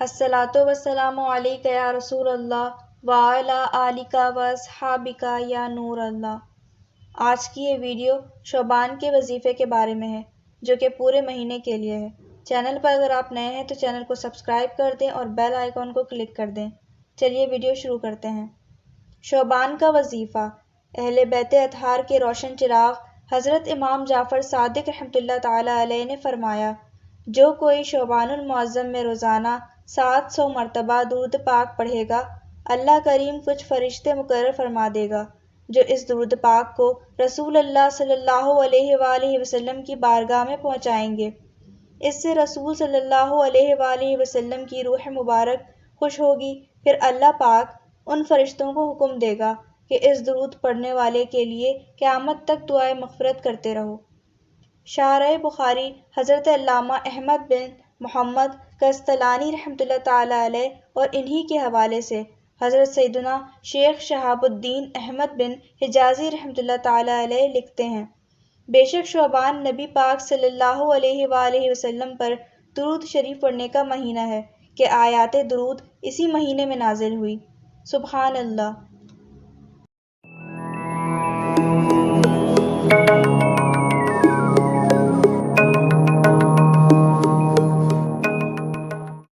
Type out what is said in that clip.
الصلاۃ والسلام علیک یا رسول اللہ وعلی آلک و اصحابک یا نور اللہ۔ آج کی یہ ویڈیو شعبان کے وظیفے کے بارے میں ہے، جو کہ پورے مہینے کے لیے ہے۔ چینل پر اگر آپ نئے ہیں تو چینل کو سبسکرائب کر دیں اور بیل آئیکن کو کلک کر دیں۔ چلیے ویڈیو شروع کرتے ہیں۔ شعبان کا وظیفہ۔ اہل بیت اطہار کے روشن چراغ حضرت امام جعفر صادق رحمۃ اللہ تعالیٰ علیہ نے فرمایا، جو کوئی شعبان المعظم میں روزانہ 700 مرتبہ درود پاک پڑھے گا، اللہ کریم کچھ فرشتے مقرر فرما دے گا جو اس درود پاک کو رسول اللہ صلی اللہ علیہ وآلہ وسلم کی بارگاہ میں پہنچائیں گے۔ اس سے رسول صلی اللہ علیہ وآلہ وسلم کی روح مبارک خوش ہوگی، پھر اللہ پاک ان فرشتوں کو حکم دے گا کہ اس درود پڑھنے والے کے لیے قیامت تک دعائے مغفرت کرتے رہو۔ شارح بخاری حضرت علامہ احمد بن محمد قسطلانی رحمۃ اللہ تعالیٰ علیہ اور انہی کے حوالے سے حضرت سیدنا شیخ شہاب الدین احمد بن حجازی رحمۃ اللہ تعالیٰ علیہ لکھتے ہیں، بے شک شعبان نبی پاک صلی اللہ علیہ وآلہ وسلم پر درود شریف پڑھنے کا مہینہ ہے کہ آیات درود اسی مہینے میں نازل ہوئی۔ سبحان اللہ،